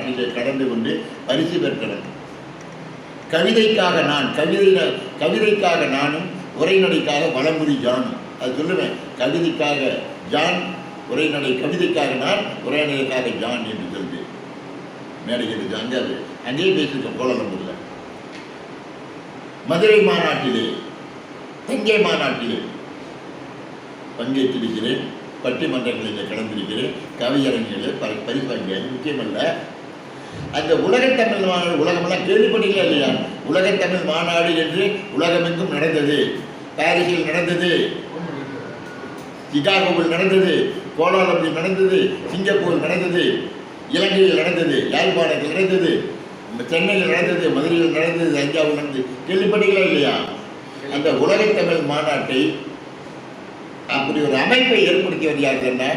மாநாட்டிலே கடந்து கொண்டு பரிசு பெற்றவன். கவிதைக்காக நானும், உரைநடைக்காக வளமுதி ஜானும். அது சொல்லுவேன், கவிதைக்காக ஜான், உரைநடை, கவிதைக்காக நான், உரைநடைக்காக ஜான் என்று சொல்வேன். மேடைகள் அங்கேயே பேசியிருக்கேன். கோலாலம்பூர்ல மதுரை மாநாட்டிலே, தஞ்சை மாநாட்டிலே பங்கேற்றிருக்கிறேன். பட்டிமன்றங்களில் கலந்திருக்கிறேன். கவியரங்கிலே பரிசு வாங்கியது முக்கியமல்ல. அந்த உலகத்தமிழ் மாநாடு, உலகமெல்லாம் கேள்விப்பட்டீங்களா இல்லையா? உலகத்தமிழ் மாநாடு என்று உலகமெங்கும் நடந்தது. பாரிஸில் நடந்தது, சிகாகோவில் நடந்தது, கோலாலம்பூரில் நடந்தது, சிங்கப்பூர் நடந்தது, இலங்கையில் நடந்தது, யாழ்ப்பாணத்தில் நடந்தது, சென்னையில் நடந்தது, மதுரையில் நடந்தது, தஞ்சாவூர் நடந்தது. கேள்விப்பட்டீங்களா இல்லையா? அந்த உலகத்தமிழ் மாநாட்டை அப்படி ஒரு அமைப்பை ஏற்படுத்தியவர் யாருன்னா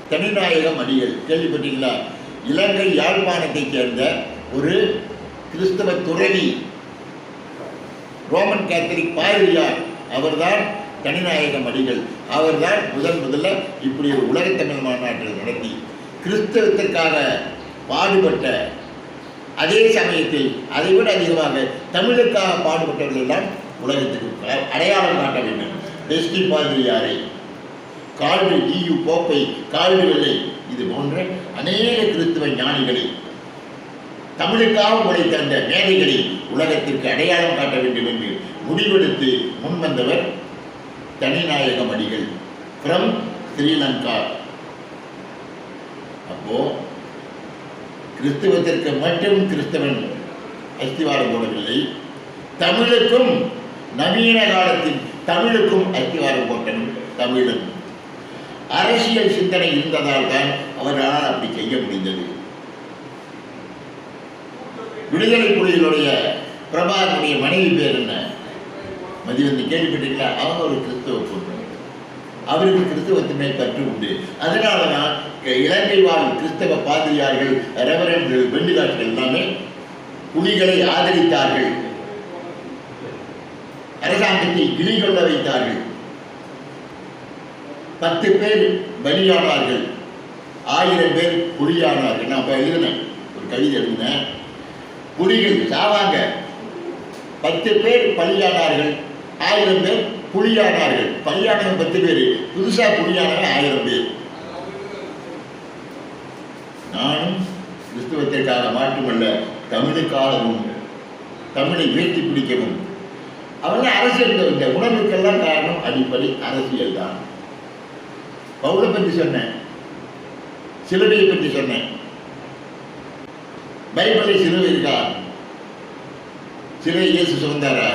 தனிநாயகம் அடிகள். கேள்விப்பட்டீங்களா? இலங்கை யாழ்ப்பாணத்தைச் சேர்ந்த ஒரு கிறிஸ்தவ துறவி, ரோமன் கேத்தலிக் பாதிரியார். அவர்தான் தனிநாயகம் அடிகள். அவர்தான் முதல்ல இப்படி ஒரு உலகத்தமிழ் மாநாட்டில் நடத்தி கிறிஸ்தவத்திற்காக பாடுபட்ட, அதே சமயத்தில் அதைவிட அதிகமாக தமிழுக்காக பாடுபட்டவர்கள் எல்லாம் உலகத்துக்கு அடையாளம் காட்ட வேண்டும். பெஸ்டி பாதிரியாரை, கால்டு EU போப்பை, கால்டு வெள்ளை, இது போன்ற அநேக கிறிஸ்தவ ஞானிகளை, தமிழுக்காக உழைத்த அந்த மேதைகளை உலகத்திற்கு அடையாளம் காட்ட வேண்டும் என்று முடிவெடுத்து முன்வந்தவர் தனிநாயகம் அடிகள் ஃப்ரம் ஸ்ரீலங்கா. அப்போ கிறிஸ்தவத்திற்கு மட்டும் கிறிஸ்தவன் அஸ்திவாரம் போடவில்லை, தமிழுக்கும் நவீன காலத்தில் தமிழுக்கும் அஸ்திவாரம் போட்டனும் தமிழன். அரசியல் சிந்தனை இருந்ததால் தான் அவரால் அப்படி செய்ய முடிந்தது. விடுதலை புலிகளுடைய பிரபாகருடைய மனைவி பேர் என்ன? மதிவந்தி, கேள்விப்பட்டீங்களா? அவங்க ஒரு கிறிஸ்தவ பொண்ணு. அவருக்கு கிறிஸ்தவத்தின் மேல் பற்று உண்டு. அதனால தான் இலங்கை வாழ் கிறிஸ்தவ பாதிரியார்கள், ரெவரன்கள், பெண்டுகாட்கள் எல்லாமே புலிகளை ஆதரித்தார்கள், அரசாங்கத்தை கிளிகொள்ள வைத்தார்கள். 10 பேர் பலியானார்கள், 1000 பேர் புலியானார்கள். நான் இப்போ எழுதினேன், ஒரு கவிதை எழுதினேன். புலிகள் சாவாங்க, 10 பேர் பலியானார்கள், 1000 பேர் புலியானார்கள். பலியானவன் 10 பேர், புதுசா புலியானவன் 1000 பேர். நானும் கிறிஸ்துவத்திற்காக மட்டுமல்ல, தமிழுக்காகவும், தமிழை உயர்த்தி பிடிக்கவும். அவங்கள அரசியல், இந்த உணர்வுக்கெல்லாம் காரணம் அடிப்படை அரசியல் தான். பவுலை பற்றி சொன்னேன், சிலுவையை பற்றி சொன்னேன். பைபிளை சிலுவை இருக்கா? சிலுவை இயேசு சுமந்தாரா?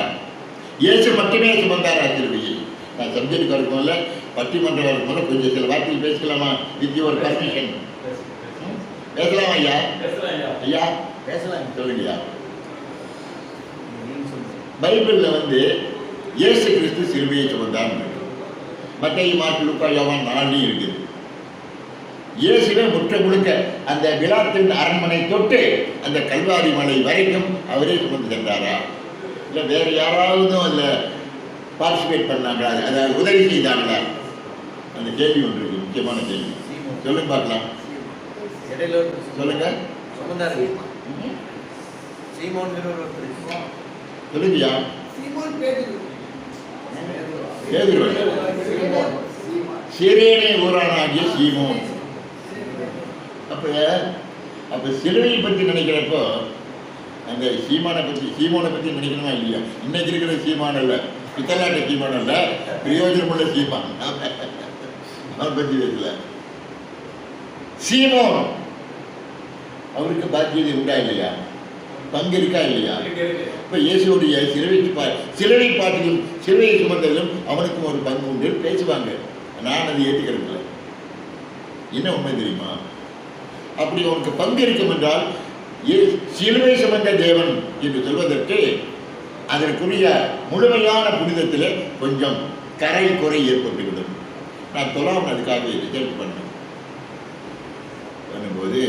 இயேசு மட்டுமே சுமந்தாரா சிலுவையை? நான் சப்ஜெக்டுக்கு வரக்கும்ல, பட்டிமன்றம் வரக்கும்ல, கொஞ்சம் சில வார்த்தைகள் பேசலாமா? வித் யுவர் பர்மிஷன் பேசலாமா ஐயா? ஐயா பேசலாம், சொல்லுங்கய்யா. பைபிளில் இயேசு கிறிஸ்து சிலுவையை சுமந்தார். மத்தேயு, மார்க்கு, லூக்கா, யோவான் 4 இருக்குது. இயேசுவே முற்ற முழுக்க அந்த பிலாத்தின் அரண்மனை தொட்டு அந்த கல்வாரி மலை வரைக்கும் அவரே சுமந்து சென்றாரா? இல்லை வேற யாராவது அதில் பார்ட்டிசிபேட் பண்ணாங்களா? அதை உதவி செய்தாங்களா? அந்த கேள்வி ஒன்று இருக்கு, முக்கியமான கேள்வி. சொல்லுங்க பார்க்கலாம். சொல்லுங்க சொல்லுங்கய்யா. சிரேனே ஊரானாகிய சீமோன். அப்ப சிலுவையை பற்றி நினைக்கிறப்போ அந்த சீமோனை பற்றி நினைக்கணுமா இல்லையா? இன்னைக்கு இருக்கிற சீமான் அல்ல, பித்தலாட்ட சீமான் அல்ல, பிரயோஜனமுள்ள சீமான். அவன் பற்றி பேசல. சீமோன் அவருக்கு பாக்கியது உண்டா இல்லையா? பங்கு இருக்கா இல்லையா? இப்ப இயேசுடைய சிலுவை பாட்டிலும் சிலுவையை சுமந்ததிலும் அவனுக்கும் ஒரு பங்கு உண்டு பேசுவாங்க. நான் அதை ஏற்றுக்கிறதில்ல. என்ன உண்மை தெரியுமா? அப்படி அவனுக்கு பங்கு இருக்கும் என்றால் சிலுவை சுமந்த தேவன் என்று சொல்வதற்கு அதற்குரிய முழுமையான புனிதத்திலே கொஞ்சம் கரை குறை ஏற்பட்டுவிடும். நான் தொழாமல் அதுக்காக ரிசல்ட் பண்ணும்போது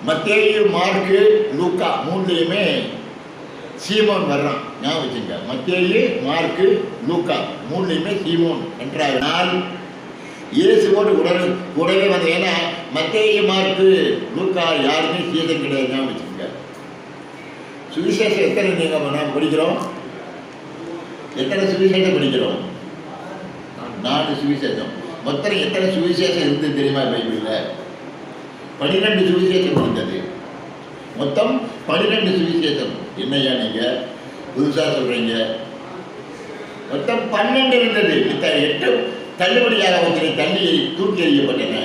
மத்தேயு, மார்க்கு, லூக்கா 3லையுமே சீமோன் வர்றான். ஞாபகம் வச்சுங்க, மத்தேயு, மார்க்கு, லூக்கா 3லையுமே சீமோன் என்றால் இயேசுவோடு கூடவே வந்து. ஏன்னா மத்தேயு, மார்க்கு, லூக்கா யாருமே சீதம் கிடையாதுதான் வச்சுக்கோங்க. சுவிசேஷம் எத்தனை நாம் படிக்கிறோம்? எத்தனை சுவிசேஷம் படிக்கிறோம்? 4 சுவிசேஷம். மொத்தம் எத்தனை சுவிசேஷம் இருந்தது தெரியுமா பைபிளில்? 12 சுவிசேஷம் இருந்தது. மொத்தம் 12 சுவிசேஷம். என்னையா நீங்க புதுசா சொல்றீங்க? மொத்தம் 12 இருந்தது. 8 தள்ளுபடியாக ஒருத்தரை தள்ளி தூக்கி எறியப்பட்டன.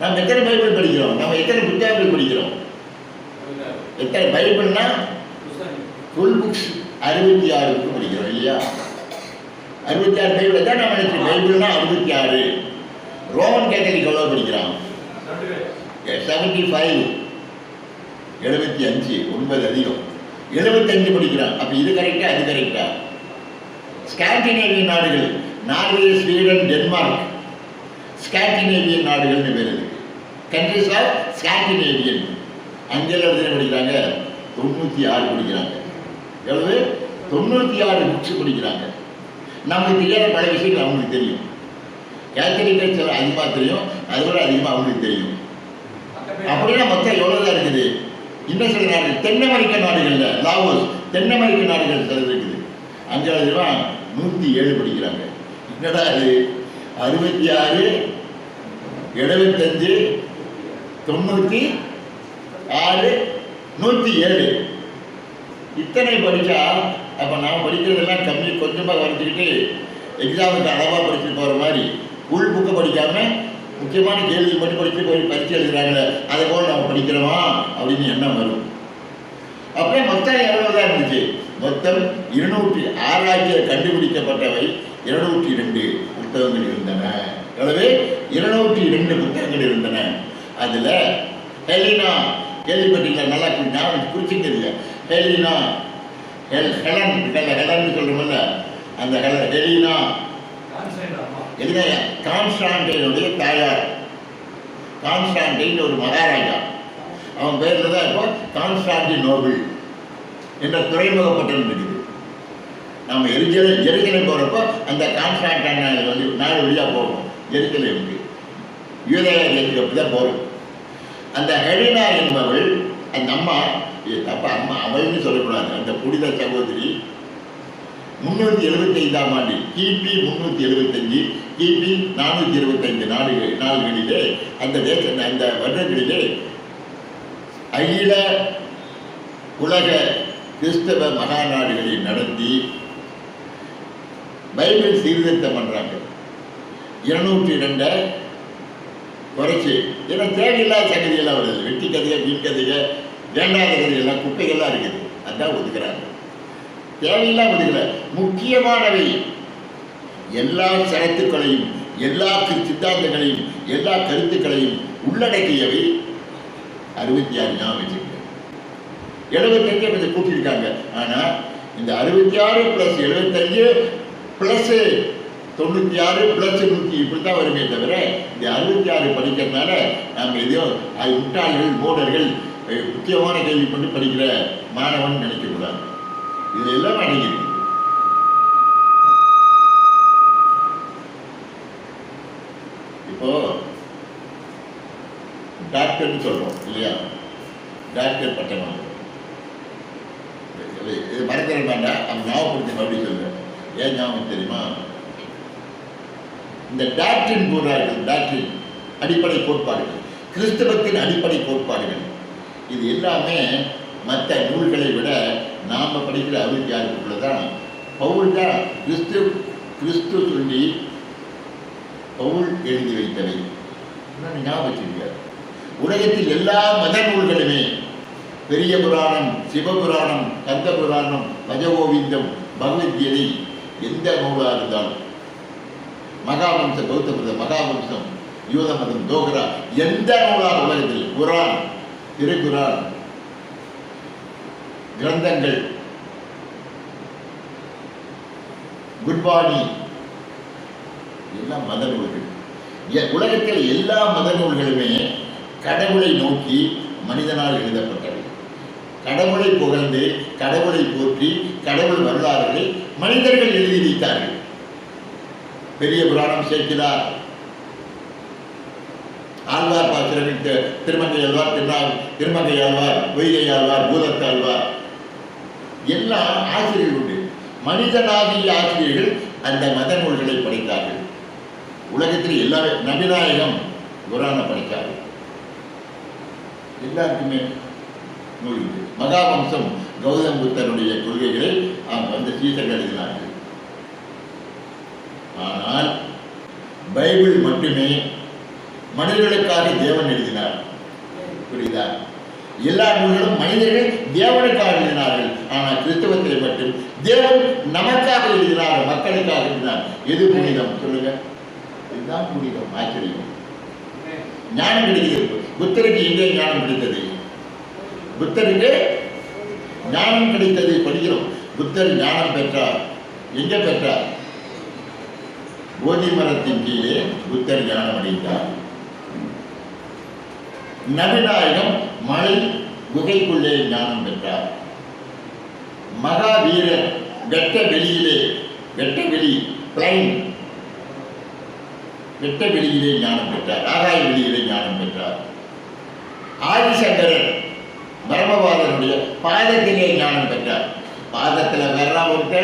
நாம் எத்தனை பைபிள் படிக்கிறோம்? நம்ம எத்தனை புத்தகங்கள் படிக்கிறோம்? எத்தனை பைபிள்னா ஃபுல் புக்ஸ் 66 புக்கு படிக்கிறோம் இல்லையா? 66 பைபிள் தான் நம்ம நினைச்சு பைபிள்னா 66. ரோமன் கேத்தலிக் எவ்வளோ படிக்கிறான்? 75. 75 9 அதிகம் 75 படிக்கிறான். அப்போ இது கரெக்டா அது கரெக்டா? ஸ்காண்டினேவியன் நாடுகள், நார்வே, ஸ்வீடன், டென்மார்க், ஸ்காண்டினேவியன் நாடுகள்னு பேர் இருக்கு. Countries of Scandinavian. அங்கெல்லாம் எத்தனை படிக்கிறாங்க? 96 படிக்கிறாங்க. எவ்வளவு? 96 புக்ஸ் படிக்கிறாங்க. நமக்கு தெரியாத பல விஷயங்கள் அவங்களுக்கு தெரியும். கேத்தலிக்கல் சில அதிகமாக தெரியும், அதை விட அதிகமாக அவங்களுக்கு தெரியும். அப்படின்னா மொத்தம் எவ்வளோதான் இருக்குது? இன்னும் சில நாடுகள், தென் அமெரிக்க நாடுகளில் லாவோஸ், தென் அமெரிக்க நாடுகள் சில இருக்குது. அங்கே 107 படிக்கிறாங்க. என்னடா அது? 66, 75, 96, 107 இத்தனை படித்தா அப்போ நாம் படிக்கிறதெல்லாம் கம்மி, கொஞ்சமாக வரைச்சிக்கிட்டு எக்ஸாமுக்கு அளவாக படிச்சுட்டு போகிற மாதிரி ஃபுல் புக்கை படிக்காமல் முக்கியமான கேள்வி மட்டும் படித்து போய் பரிசு எழுதுகிறாங்களே, அதை போல் நம்ம படிக்கிறோமா அப்படின்னு எண்ணம் வரும். அப்படியே மொத்தம் எவ்வளோ தான் இருந்துச்சு? மொத்தம் 206 கண்டுபிடிக்கப்பட்டவை 202 புத்தகங்கள் இருந்தன. எவ்வளவு? 202 புத்தகங்கள் இருந்தன. அதில் ஹெலினா கேள்விப்பட்டீங்களா? நல்லா ஞாபகம் குறிச்சிக்கிறது. ஹெலினா, ஹெலன் ஹெலன் சொல்கிறோம்ல, அந்த ஹெலினா எதுனா கான்ஸ்டான்டைனுடைய தாயார். கான்ஸ்டான்டைன் ஒரு மகாராஜா, அவன் பேரில் தான் இப்போ கான்ஸ்டான்டினோபிள் என்ற துறைமுக பட்டம் இருக்குது. நம்ம ஜெருசலேம் போகிறப்போ அந்த கான்ஸ்டான்டைன் நாடு வழியாக போவோம். ஜெருசலேமுக்கு யூதேயா தேசத்துக்கு அப்படி தான் போகிறோம். அந்த ஹெலினா என்பவள், அந்த அம்மா, தப்பா அம்மா அவள்னு சொல்லக்கூடாது, அந்த புனித சகோதரி 375ஆம் ஆண்டு கிபி 375 கிபி 425 நாடுகளிலே அந்த அந்த வருடங்களிலே அகில உலக கிறிஸ்தவ மகாநாடுகளை நடத்தி பைபிள் சீர்திருத்தம் பண்ணுறாங்க. 202 குறைச்சி, ஏன்னா தேவையில்லாத சகதியெல்லாம் வருது. வெட்டி கதைகள், வீண் கதைகள், வேண்டாத கதைகள்லாம், குப்பைகள்லாம் இருக்குது. அதான் ஒதுக்குறாங்க. தேவையில்லாம் ஒதுக்கல. முக்கியமானவை எல்லா சரத்துக்களையும், எல்லா சித்தாந்தங்களையும், எல்லா கருத்துக்களையும் உள்ளடக்கியவை 66 ஞாபகம் வச்சுக்கோங்க. 75 கொஞ்சம் கூட்டியிருக்காங்க. ஆனால் இந்த 66 + 75 + 96 + 100 இப்படி தான் வருமே தவிர, இந்த 66 படிக்கிறதுனால நாங்கள் எதையும் அது முட்டாள்கள், மூடர்கள், முக்கியமான கேள்வி பண்ணி படிக்கிற மாணவன் நினைக்கக்கூடாது. இது எல்லாம் அடங்கியிருக்கு. இப்போ டாக்டர்னு சொல்றோம் இல்லையா? டாக்டர் பட்டம் வாங்க. இது மறந்துட வேண்டாம், அவன் ஞாபகப்படுத்தி மறுபடியும் சொல்றேன். ஏன் ஞாபகம் தெரியுமா? இந்த டாக்டரின் கூறார்கள், டாக்டரின் அடிப்படை கோட்பாடுகள், கிறிஸ்தவத்தின் அடிப்படை கோட்பாடுகள், இது எல்லாமே மற்ற நூல்களை விட நாம் படிக்கிற 66 தான். பவுல் தான் கிறிஸ்து சொல்லி பவுல் எழுதி வைத்தவை. ஞாபகம் வச்சிருக்கார். உலகத்தில் எல்லா மத நூல்களுமே, பெரிய புராணம், சிவபுராணம், கந்த புராணம், பஜகோவிந்தம், பகவத்கீதை, எந்த நூலாக இருந்தாலும், மகாவம்சம், பௌத்த மதம், மகாவம்சம், யூத மதம், தோகரா, எந்த நூலாக உலகத்தில், குரான், திருக்குரான், கிரந்தங்கள், குர்பானி, எல்லாம் மத நூல்கள். உலகத்தில் எல்லா மத நூல்களுமே கடவுளை நோக்கி மனிதனால் எழுதப்பட்டவை. கடவுளை புகழ்ந்து, கடவுளை போற்றி, கடவுள் வரலாறுகளை மனிதர்கள் எழுதி வைத்தார்கள். பெரிய புராணம் சேர்க்கிறார். ஆழ்வார் பாசுரங்கள் திருமங்கை ஆழ்வார், திருமங்கை ஆழ்வார், பொய்கை ஆழ்வார், பூதத்தாழ்வார் எல்லாம் ஆசிரியர்கள் உண்டு. மனிதனாகிய ஆசிரியர்கள் அந்த மத நூல்களை படைத்தார்கள். உலகத்தில் எல்லா நபிநாயகம் குரான படைத்தார்கள். எல்லாருக்குமே நூல் உண்டு. மகாவம்சம் கௌதம் புத்தருடைய கொள்கைகளை அந்த சீசர்கள் எழுதினார்கள். ஆனால் பைபிள் மட்டுமே மனிதர்களுக்காக தேவன் எழுதினார். புரியுதா? எல்லா நூல்களும் மனிதர்கள் தேவனுக்காக எழுதினார்கள். ஆனால் கிறிஸ்தவத்தை மட்டும் தேவன் நமக்காக எழுதினார், மக்களுக்காக எழுதினார். எது புனிதம் சொல்லுங்க? இதுதான் புனிதம். ஆச்சரியம். ஞானம் கிடைக்கிறது. புத்தருக்கு எங்கே ஞானம் கிடைத்தது? புத்தருக்கு ஞானம் கிடைத்தது படிக்கிறோம். புத்தர் ஞானம் பெற்றார். எங்க பெற்றார்? போதி மரத்தின் கீழே புத்தர் ஞானம் அடைந்தார். நபிநாயகம் மலை குகைக்குள்ளே ஞானம் பெற்றார். மகாவீரர் வெட்ட வெளியிலே பிளைன் வெட்ட வெளியிலே ஞானம் பெற்றார். ஆகாய வெளியிலே ஞானம் பெற்றார். ஆதிசங்கரர் பிரம்மவாதனுடைய பாதத்திலே ஞானம் பெற்றார். பாதத்தில் வெள்ளம் விட்ட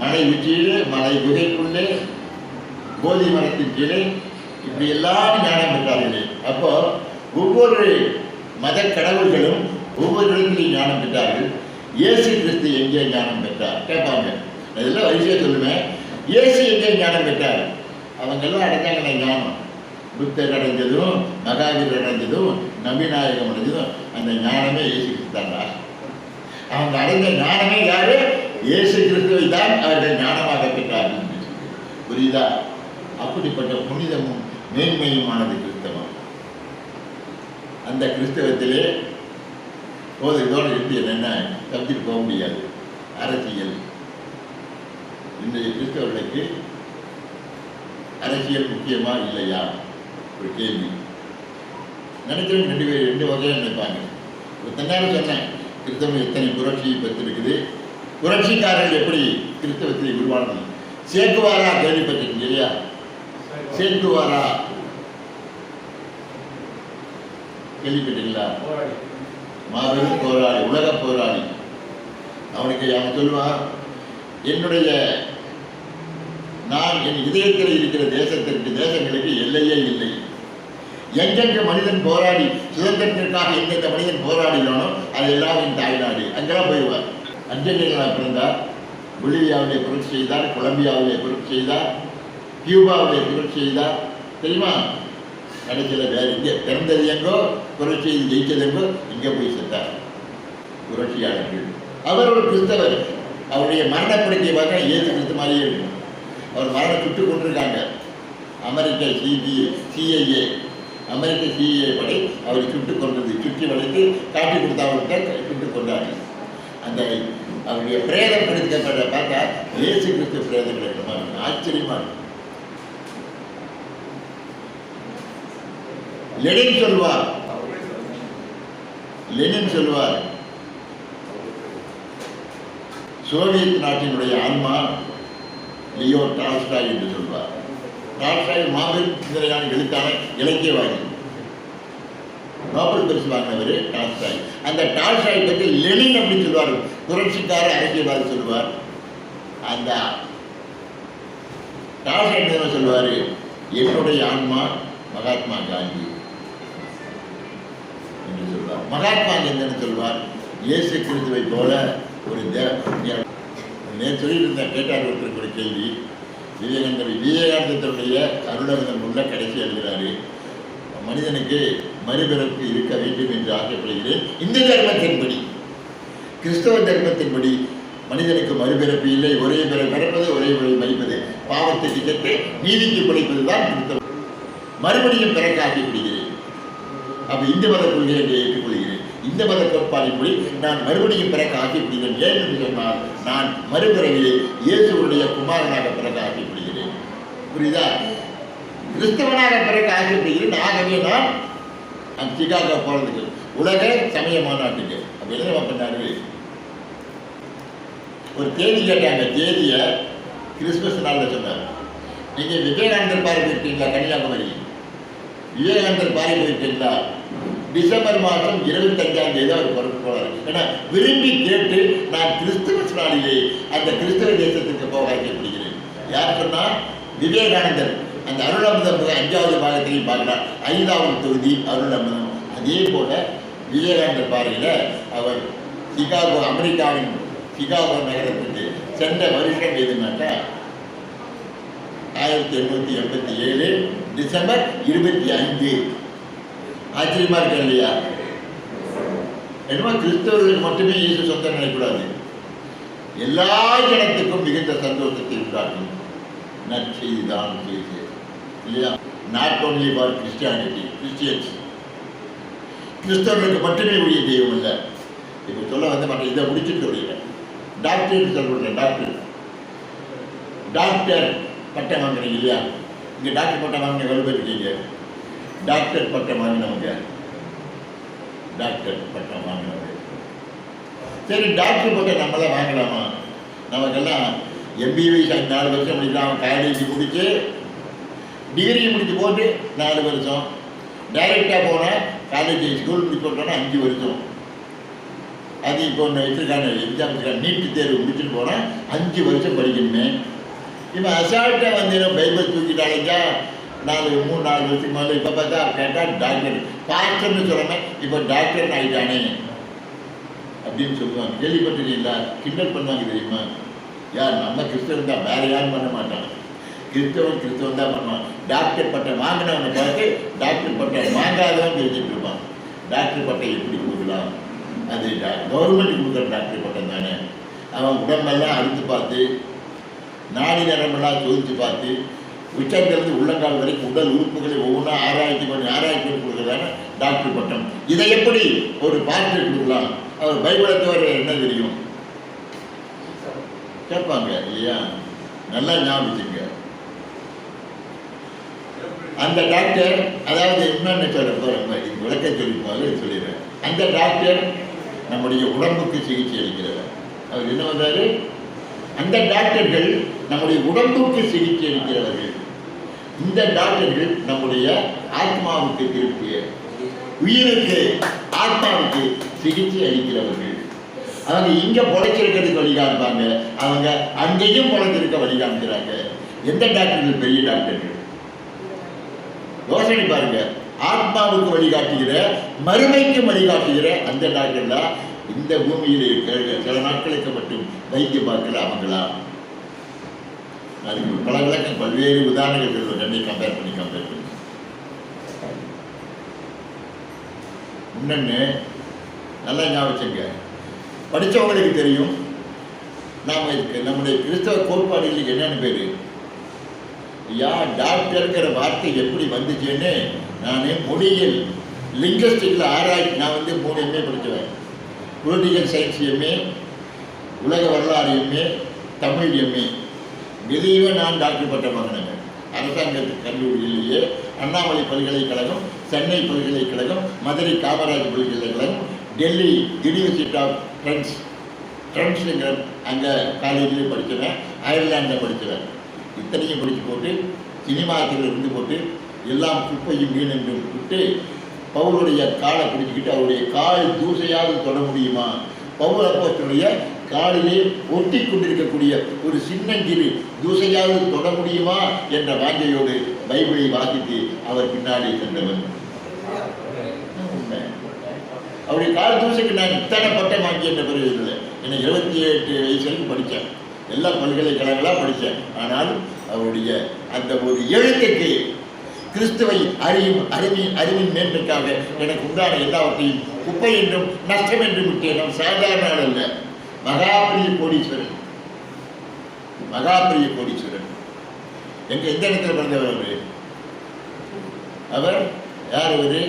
மலை உச்சியிலே, மலை குகைக்குள்ளே, போதி மரத்தின் கீழே, இப்படி எல்லாம் ஞானம் பெற்றார்களே. அப்போ ஒவ்வொரு மத கடவுள்களும் ஒவ்வொரு இடத்திலையும் ஞானம் பெற்றார்கள். இயேசு கிறிஸ்து எங்கே ஞானம் பெற்றார் கேட்பாங்க. அதெல்லாம் வரிசையாக சொல்லுவேன். இயேசு எங்கே ஞானம் பெற்றார்? அவங்கெல்லாம் அடைஞ்சாங்க ஞானம். புத்தர் அடைஞ்சதும், மகாவீரர் அடைஞ்சதும், நபிநாயகம் அடைஞ்சதும் அந்த ஞானமே இயேசு கிறிஸ்தாண்டா. அவங்க அடைந்த ஞானமே யாரு? இயேசு கிறிஸ்துவை தான் அவர்கள் ஞானமாக பெற்றார்கள். புரியுதா? அப்படிப்பட்ட புனிதமும் மேன்மையுமானது கிறிஸ்தவம். அந்த கிறிஸ்தவத்திலே இதோடு இருந்து என்ன தப்பிட்டு போக முடியாது. அரசியல். இன்றைய கிறிஸ்தவர்களுக்கு அரசியல் முக்கியமா இல்லையா ஒரு கேள்வி. நினைக்கிறவங்க ரெண்டு வகையாக நினைப்பாங்க. நேரம் சொன்னேன், கிறிஸ்தவம் எத்தனை புரட்சியை பெற்றிருக்குது, புரட்சிக்காரர்கள் எப்படி கிறிஸ்தவத்தில் உருவானது. சேக்குவாரா கேள்விப்பட்டிருக்கீங்க இல்லையா? சேக்குவாரா கேள்விப்பட்டீங்களா? மாபெரும் போராளி, உலக போராளி. அவனுக்கு அவன் சொல்லுவான், நான் என் இதயத்தில் இருக்கிற தேசங்களுக்கு எல்லையே இல்லை. எங்கெங்க மனிதன் போராடி சுதந்திரத்திற்காக எந்தெந்த மனிதன் போராடினானோ அதெல்லாம் என் தாய்நாடு. அங்கெல்லாம் போயிடுவார். அர்ஜென்டினா பிறந்தார், பொலிவியாவிலே புரட்சி செய்தார், கொலம்பியாவிலே புரட்சி செய்தார், கியூபாவிலே புரட்சி செய்தார். தெரியுமா? கடைசியில் வேறு இங்கே பிறந்தது எங்கோ, புரட்சி செய்து ஜெயிச்சது எங்கோ, இங்கே போய் செத்தார். புரட்சியாளர்கள். அவர் ஒரு கிறிஸ்தவர். அவருடைய மரணப்படுக்கையை பார்த்தா இயேசு கிறிஸ்து மாதிரியே இருக்கும். அவர் மரணம் சுட்டு கொண்டிருக்காங்க. அமெரிக்க சிஐஏ படை அவரை சுட்டு கொண்டது. சுற்றி வளைத்து காட்டி கொடுத்தவர்கிட்ட சுட்டு கொண்டாங்க. அந்த அவருடைய பிரேதம் கிடைக்கப்பட்ட பார்த்தா இயேசு கிறிஸ்து பிரேதம் கிடைக்குமா? ஆச்சரியமா இருக்கும். லெனின் சொல்வார், சோவியத் நாட்டினுடைய ஆன்மா லியோ டால்ஸ்டாய் என்று சொல்வார். டால்ஸ்டாய் மாபெரும் சிந்தனையான எழுத்தான இலக்கியவாதி, நோபல் பரிசு வாங்கினவர் டால்ஸ்டாய். அந்த டால்ஸ்டாய் பற்றி லெனின் அப்படின்னு சொல்வார், புரட்சிக்கார அரசியல்வாதி சொல்வார். அந்த டால்ஸ்டாய் என்ன சொல்வார்? என்னுடைய ஆன்மா மகாத்மா காந்தி என்று சொல்வார். மகாத்மா காந்தி சொல்வார், இயேசு கிறிஸ்துவை போல ஒரு சொல்லிட்டு இருந்தேன். கேட்டார் ஒருத்தருக்கு ஒரு கேள்வி. விவேகானந்தருடைய அருளர்கள் உள்ள கடைசி எழுதுகிறாரு, மனிதனுக்கு மறுபிறப்பு இருக்க வேண்டும் என்று ஆசைப்படுகிறேன். இந்த தர்மத்தின்படி, கிறிஸ்தவ தர்மத்தின்படி மனிதனுக்கு மறுபிறப்பு இல்லை, ஒரே பிறப்பது, ஒரே முறை மறிப்பது, பாவத்தை திட்டத்தை நீதிக்கு படைப்பது தான் கிறிஸ்தவம். மறுபடியும் பிறக்க ஆசைப்படுகிறேன். அப்போ இந்த மத கொள்கையை ஏற்றுக்கொள்கிறேன். இந்த மத கோட்பாடின்படி நான் மறுபடியும் பிறக்க ஆசைப்படுகிறேன். ஏன் என்று சொன்னால், நான் மறுபிறவிலே இயேசுடைய குமாரனாக பிறக்க ஆசைப்படுகிறேன். புரியுதா? கிறிஸ்தவனாக பிறக்க ஆசைப்படுகிறேன். ஆகவே நான் சிகாகோ போகிறதுக்கு உலக சமய மாநாட்டுக்கு அப்போ என்ன பண்ணாரு, ஒரு தேதி கேட்டாங்க. தேதியை கிறிஸ்துமஸ் நாளில் சொன்னார். நீங்கள் விவேகானந்தர் பார்க்க இருக்கீங்களா? கன்னியாகுமரி விவேகானந்தர் பாரி போயிருக்கீங்களா? டிசம்பர் மாதம் 25ஆம் தேதி அவர் பிறப்பு போவார். ஏன்னா விரும்பி கேட்டு நான் கிறிஸ்தவ நாளிலே அந்த கிறிஸ்தவ தேசத்துக்கு போக ஆசைப்படுகிறேன். யார் சொன்னா? விவேகானந்தர். அந்த அருளமிர்தம் 5வது பாகத்திலையும் பார்க்கலாம். 5வது தொகுதி அருளமிர்தம். அதே போல விவேகானந்தர் பாறையில் அவர் சிகாகோ, அமெரிக்காவின் சிகாகோ நகரத்துக்கு சென்ற வருஷம் எதுனாக்கா 1887 டிசம்பர் 25. ஆச்சரியமா இருக்க இல்லையா? என்னமோ கிறிஸ்தவர்களுக்கு மட்டுமே இயேசு சொந்தம் நினைக்கூடாது. எல்லா ஜனத்துக்கும் மிகுந்த சந்தோஷத்தை உண்டாக்கும் நற்செய்தி தான் செய்தி இல்லையா? Not only for Christianity, Christians. கிறிஸ்தவர்களுக்கு மட்டுமே உரிய தெய்வம் இல்லை. இப்போ சொல்ல வந்து மற்ற இதை முடிச்சுட்டு சொல்லிடுறேன். டாக்டர் சொல்கிறேன். டாக்டர் பட்டம் வாங்குறீங்க இல்லையா? இங்கே டாக்டர் பட்டம் வாங்கின எவ்வளோ பேர் இருக்கீங்க? டாக்டர் பட்டம் வாங்கினவங்க, சரி டாக்டர் பட்டம் நம்மளாம் வாங்கலாமா? நமக்கெல்லாம் MBBS 4 வருஷம் முடிக்கலாம். அவன் காலேஜ் முடிச்சு டிகிரி முடிச்சு போட்டு 4 வருஷம், டைரெக்டாக போனால் காலேஜ் ஸ்கூல் முடிச்சு போட்டோன்னா 5 வருஷம். அது இப்போ ஒன்று வச்சுருக்காங்க, எக்ஸாம் நீட் தேர்வு முடிச்சுட்டு போனால் 5 வருஷம் படிக்கணுமே. இப்போ அசால்ட்டாக வந்து பைபிள் தூக்கிட்டாலேங்க 3-4 வருஷத்துக்கு மேலே. இப்போ பார்த்தா கேட்டால் டாக்டர் பாஸ்டர்னு சொல்லாமல் இப்போ டாக்டர்னு ஆகிட்டானே அப்படின்னு சொல்லுவாங்க. கேள்விப்பட்டிருக்கீங்களா? கிண்டல் பண்ணுவாங்க தெரியுமா? யார்? நம்ம கிறிஸ்தவன் தான், வேறு யாரும் பண்ண மாட்டாங்க. கிறிஸ்தவன் தான் பண்ணுவான். டாக்டர் பட்டம் வாங்கினவனை பார்த்து டாக்டர் பட்டம் வாங்காதவன் தெரிஞ்சுட்டு இருப்பான். டாக்டர் பட்டம் எப்படி கொடுக்கலாம்? அது கவர்மெண்ட் கொடுக்குற டாக்டர் பட்டம் தானே. அவன் உடம்பெல்லாம் அறுத்து பார்த்து, நாடி நரம்பெல்லாம் சோதித்து பார்த்து, உச்சத்திலிருந்து உள்ளங்கால் வரைக்கும் உடல் உறுப்புகளை ஒவ்வொன்றா ஆராய்ச்சி பண்ணி கொடுக்குறதான டாக்டர் பட்டம். இதை எப்படி ஒரு பாஸ்டர் கொடுக்கலாம்? அவர் பைபிளை தவிர என்ன தெரியும் கேட்பாங்க இல்லையா? நல்லா ஞாபகிச்சுங்க. அந்த டாக்டர், அதாவது என்னன்னு சொல்கிறப்ப விளக்க சொல்லிடுறேன். அந்த டாக்டர் நம்முடைய உடம்புக்கு சிகிச்சை அளிக்கிறவர். அவர் என்ன பண்ணுறாரு? அந்த டாக்டர்கள் நம்முடைய உடம்புக்கு சிகிச்சை அளிக்கிறவர்கள். இந்த டாக்டர்கள் நம்முடைய ஆத்மாவுக்கு திருப்பிய, உயிருக்கு ஆத்மாவுக்கு சிகிச்சை அளிக்கிறவர்கள். அவங்க இங்கே பொழைச்சிருக்கிறதுக்கு வழி காமிப்பாங்க, அவங்க அங்கேயும் பொழைச்சிருக்க வழி காமிக்கிறாங்க. எந்த டாக்டர்கள் பெரிய டாக்டர்கள்? யோசனை பாருங்க. ஆத்மாவுக்கு வழிகாட்டுகிற, மறுமைக்கு வழிகாட்டுகிற அந்த டாக்டர் தான் இந்த பூமியில் இருக்கிற சில நாட்களுக்கு மட்டும் வைத்தியம் பார்க்கல அவங்களா? அதுக்கு பல விளக்கம், பல்வேறு உதாரணங்கள் சொல்லுவோம். ரெண்டையும் கம்பேர் பண்ணி இன்னொன்று நல்லா ஞாபகங்க. படித்தவங்களுக்கு தெரியும். நாம் நம்முடைய கிறிஸ்தவ கோட்பாடுகளுக்கு என்னென்னு பேர்? டாக்டருங்கிற வார்த்தை எப்படி வந்துச்சுன்னு நானே மொழியில் லிங்கஸ்டிக்கில் ஆராய்ச்சி. நான் 3 MA படித்தவன். பொலிட்டிக்கல் சயின்ஸ் MA, உலக வரலாறு MA, தமிழ் MA. வெளியே நான் டாக்டர் பட்டம் வாங்கினேங்க. அரசாங்க கல்லூரியிலேயே அண்ணாமலை பல்கலைக்கழகம், சென்னை பல்கலைக்கழகம், மதுரை காமராஜ் பல்கலைக்கழகம், டெல்லி யூனிவர்சிட்டி ஆஃப் ட்ரெண்ட்ஸுங்கிற அங்கே காலேஜிலே படித்தவன். அயர்லாண்டில் படித்தவன். இத்தனையும் படித்து போட்டு சினிமாத்தில் இருந்து போட்டு எல்லாம் குப்பையும் மீனென்றும் விட்டு பவுலுடைய காலை பிடிச்சிக்கிட்டு அவருடைய கால் தூசையாவது தொட முடியுமா? பவுல் அப்போஸ்தலனுடைய காலிலே ஒட்டி கொண்டிருக்கக்கூடிய ஒரு சின்னஞ்சிறு தூசையாவது தொட முடியுமா என்ற வாஞ்சையோடு பைபிளை வாசித்து அவர் பின்னாடி சென்றவன். அவருடைய கால் தூசைக்கு நான் இத்தனை பட்டம் வாங்கி என்ற பிறகு இல்லை. என்னை 28 வயசு வரைக்கும் படித்தேன். எல்லா பல்கலைக்கழகங்களாக படித்தேன். ஆனால் அவருடைய அந்த ஒரு எழுத்துக்கு கிறிஸ்துவை அறிவின் மேன்மைக்காக எனக்கு உண்டான எல்லாவற்றையும் குப்பை என்றும் நஷ்டம் என்றும் விட்டேன். நாம் சாதாரண ஆள் அல்ல, மகாபிரிய கோடீஸ்வரன். எங்க எந்த இடத்துல பிறந்தவர் அவரு? அவர் யார்? அவரு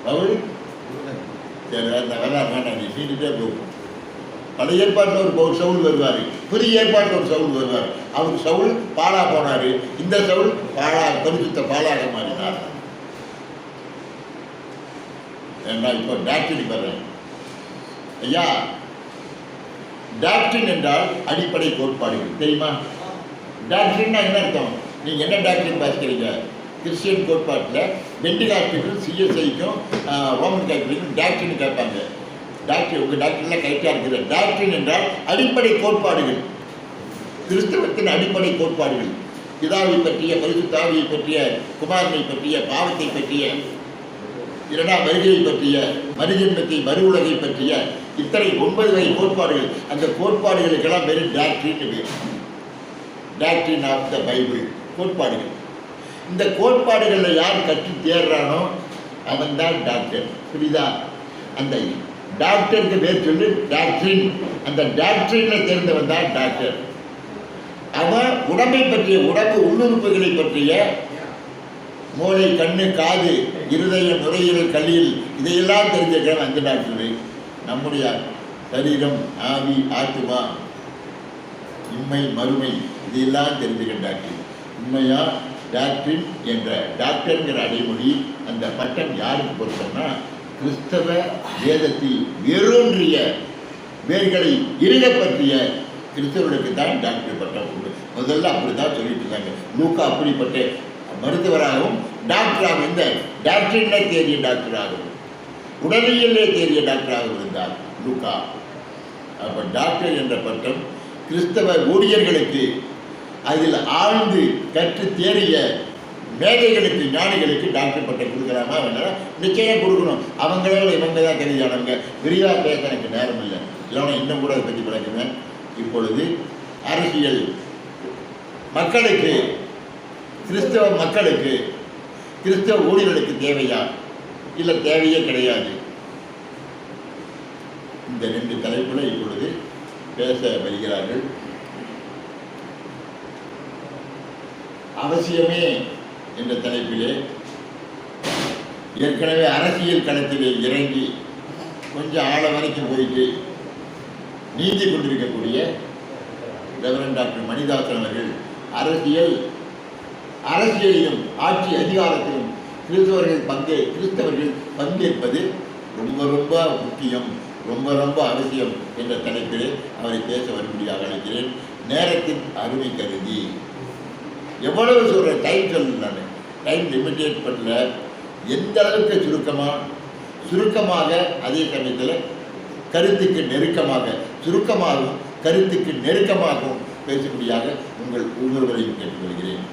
பவுல். சரி, அந்த வரலாறு வேண்டாம், நீ சீட்டுட்டே போகும். பழைய ஏற்பாட்டில் ஒரு சவுல் வருவார், புதிய ஏற்பாட்டில் ஒரு சவுல் வருவார். அவர் சவுல் பாலா போனார், இந்த சவுல் பரிசுத்த பாலாக மாறினார். நான் இப்போ டாக்டரின் வர்றேன். ஐயா, டாக்டரின் என்றால் அடிப்படை கோட்பாடுகள் தெரியுமா? டாக்டரின்னா என்ன அர்த்தம்? நீங்கள் என்ன டாக்டரின் பார்த்துக்கிறீங்க? கிறிஸ்டியன் கோட்பாட்டில் பெண்டிகாஸ்டுக்கும் சிஎஸ்ஐக்கும் ரோமன் கேத்தலிக்கும் டாக்டர்னு கேட்பாங்க. டாக்டர் உங்கள் டாக்டர்லாம் கரெக்டாக இருக்குது. டாக்டர் என்றால் அடிப்படை கோட்பாடுகள், கிறிஸ்தவத்தின் அடிப்படை கோட்பாடுகள். பிதாவை பற்றிய, பரிசுத்தாவியை பற்றிய, குமாரனை பற்றிய, பாவத்தை பற்றிய, இரண்டாம் வருகையை பற்றிய, மறுஜென்மத்தை, மறு உலகை பற்றிய இத்தனை 9 வகை கோட்பாடுகள். அந்த கோட்பாடுகளுக்கெல்லாம் வெறும் டாக்டரின் பேர். டாக்டரின் ஆஃப் த பைபிள் கோட்பாடுகள். இந்த கோட்பாடுகளில் யார் கற்று தேர்றானோ அவன் தான் டாக்டர். புரியுதா? அந்த டாக்டருக்கு பேர் சொல்லி டாக்டரின். அந்த டாக்டரின்ல தேர்ந்தவன் தான் டாக்டர். அவன் உடம்பை பற்றிய, உடம்பு உள்ளுறுப்புகளை பற்றிய, மூளை, கண்ணு, காது, இருதயம், நுரையீரல், கல்லீரல், இதையெல்லாம் தெரிஞ்சுக்கிறவன் அந்த டாக்டரு. நம்முடைய சரீரம், ஆவி, ஆத்துமா, இம்மை, மறுமை, இதையெல்லாம் தெரிஞ்சுக்கிற டாக்டர். உண்மையா டாக்டரின் என்ற டாக்டருங்கிற அடைமொழி, அந்த பட்டம் யாருக்கு பொறுத்தோம்னா கிறிஸ்தவ வேதத்தில் வேரூன்றிய, வேர்களை இருக பற்றிய கிறிஸ்தவர்களுக்கு தான் டாக்டர் பட்டம் உண்டு. முதல்ல அப்படி தான் சொல்லிட்டு இருக்காங்க. லூக்கா அப்படிப்பட்ட மருத்துவராகவும் டாக்டராகவும், இந்த டாக்டரின்ல தேறிய டாக்டராகவும், உடலியலே தேறிய டாக்டராகவும் இருந்தார் லூக்கா. அப்போ டாக்டர் என்ற பட்டம் கிறிஸ்தவ ஊழியர்களுக்கு, அதில் ஆழ்ந்து கற்று தேறிய மேதைகளுக்கு, ஞானிகளுக்கு டாக்டர் பட்டம் கொடுக்கலாமா? வேணாலும் நிச்சயம் கொடுக்கணும். அவங்களோட இவங்க தான் தெரிஞ்சானவங்க. விரிவாக பேச எனக்கு நேரம் இல்லை, இல்லைன்னா இன்னும் கூட அதை பற்றி விளக்குவேன். இப்பொழுது அரசியல் மக்களுக்கு, கிறிஸ்தவ மக்களுக்கு, கிறிஸ்தவ ஊழியர்களுக்கு தேவையா? இல்லை தேவையே கிடையாது. இந்த 2 தலைப்பில் இப்பொழுது பேச வருகிறார்கள். அவசியமே என்ற தலைப்பிலே ஏற்கனவே அரசியல் களத்திலே இறங்கி கொஞ்சம் ஆழ வரைக்கும் போயிட்டு நீந்தி கொண்டிருக்கக்கூடிய ரெவரண்ட் டாக்டர் மணிதாசன் அவர்கள் அரசியலிலும் ஆட்சி அதிகாரத்திலும் கிறிஸ்தவர்கள் பங்கேற்பது ரொம்ப ரொம்ப முக்கியம், ரொம்ப ரொம்ப அவசியம் என்ற தலைப்பிலே அவரை பேச வரும்படியாக அழைக்கிறேன். நேரத்தின் அருமை கருதி எவ்வளவு சொல்கிற டைம் சொல்லணும், டைம் லிமிட்டேட் பண்ணல. எந்த அளவுக்கு சுருக்கமாக அதே சமயத்தில் கருத்துக்கு நெருக்கமாக, சுருக்கமாகவும் கருத்துக்கு நெருக்கமாகவும் பேசக்கூடியாக உங்கள் ஒவ்வொருவரையும் கேட்டுக்கொள்கிறேன்.